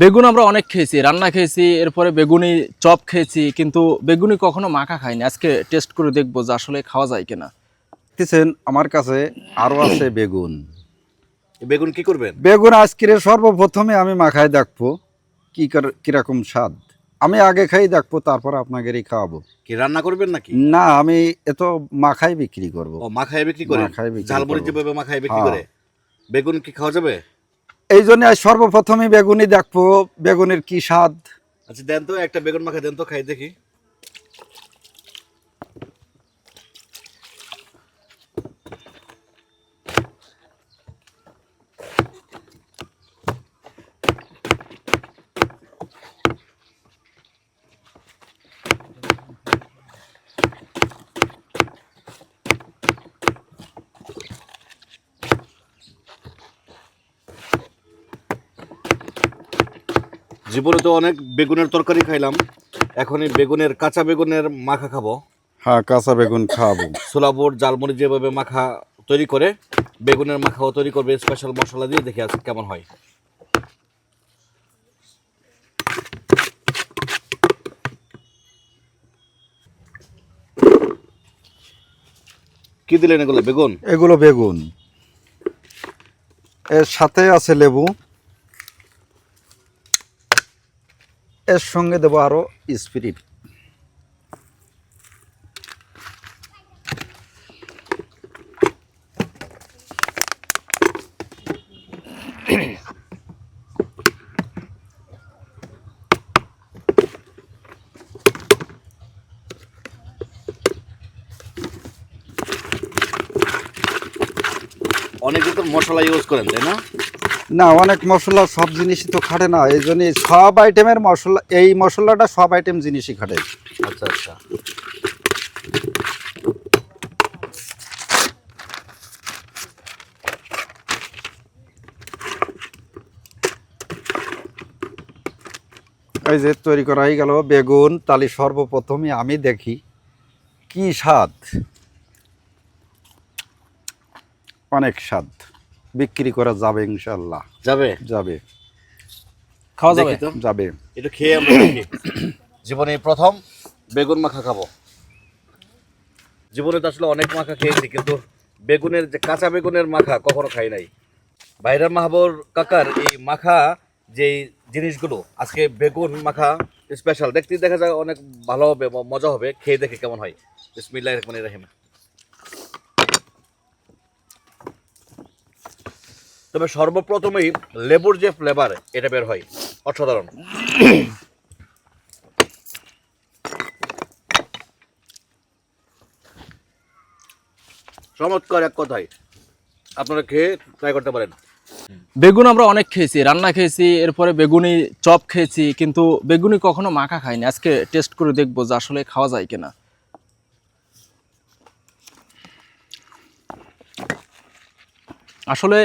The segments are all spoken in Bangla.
বেগুন আমরা অনেক খেয়েছি, রান্না খেয়েছি, এরপরে বেগুনি চপ খেয়েছি, কিন্তু বেগুনি কখনো মাখা খাইনি। আজকে টেস্ট করে দেখবো যে আসলে খাওয়া যায় কিনা। দেখতেছেন আমার কাছে আরো আছে বেগুন। বেগুন কি করবেন? বেগুন আজকের সর্বপ্রথমে আমি মাখায় দেখবো কিরকম স্বাদ। আমি আগে খাই দেখবো, তারপর আপনাদেরই খাওয়াবো। কি রান্না করবেন নাকি? না, আমি এত মাখাই বিক্রি করব। ও মাখায় বিক্রি করে? মাখায় বিক্রি ঝালমুড়ি করব। যেভাবে মাখায় বিক্রি হ্যাঁ। করে, বেগুন কি খাওয়া যাবে? এই জন্য আজ সর্বপ্রথমে বেগুনি দেখবো, বেগুনের কি স্বাদ। আচ্ছা দেন তো একটা বেগুন মাখা দেন তো, খাই দেখি। জীবনে তো অনেক বেগুনের তরকারি খাইলাম, এখন এই বেগুনের কাঁচা বেগুনের মাখা খাবো। হ্যাঁ, কাঁচা বেগুন খাওয়াবো। সোলাপুর জালমুড়ি যেভাবে মাখা তৈরি করে, বেগুনের মাখাও তৈরি করবে স্পেশাল মশলা দিয়ে। দেখি আজকে কেমন হয়। কি দিলেন এগুলো? বেগুন? এগুলো বেগুন, এর সাথে আছে লেবু, এর সঙ্গে দেবো আরো স্পিরিট। অনেকে তো মশলা ইউজ করেন, তাই না? না, অনেক মশলা সব জিনিসই তো খাটে না, এই জন্য সব আইটেমের মশলা, এই মশলাটা সব আইটেম জিনিসই খাটে। আচ্ছা আচ্ছা। এই যে তৈরি করা হয়ে গেল বেগুন, তাহলে সর্বপ্রথমে আমি দেখি কি স্বাদ। অনেক স্বাদ, বিক্রি করা যাবে ইনশাল্লাহ। যাবে? যাবে, খাওয়া যাবে দেখি তো, যাবে। একটু খেয়ে আমরা দেখি। জীবনে এই প্রথম বেগুন মাখা খাবো। জীবনে তো আসলে অনেক মাখা খেয়েছি, কিন্তু বেগুনের যে কাঁচা বেগুনের মাখা কখনো খাই নাই। ভাইরাম মাহবুর কাকার এই মাখা যে জিনিসগুলো, আজকে বেগুন মাখা স্পেশাল। দেখতে দেখা যায় অনেক ভালো হবে, মজা হবে। খেয়ে দেখে কেমন হয়। বিসমিল্লাহির রহমানির রহিম। তবে সর্বপ্রথমেই লেবুর যে ফ্লেভার, এটা বের হয়, অসাধারণ। চমৎকার এক কথায়, আপনারা খেয়ে ট্রাই করতে পারেন। বেগুন আমরা অনেক খেয়েছি, রান্না খেয়েছি, এরপরে বেগুনি চপ খেয়েছি, কিন্তু বেগুনি কখনো মাখা খাইনি। আজকে টেস্ট করে দেখবো যে আসলে খাওয়া যায় কিনা। আসলে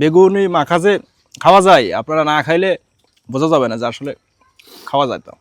বেগুনি মাখা যে খাওয়া যায়, আপনারা না খাইলে বোঝা যাবে না যে আসলে খাওয়া যায়। তো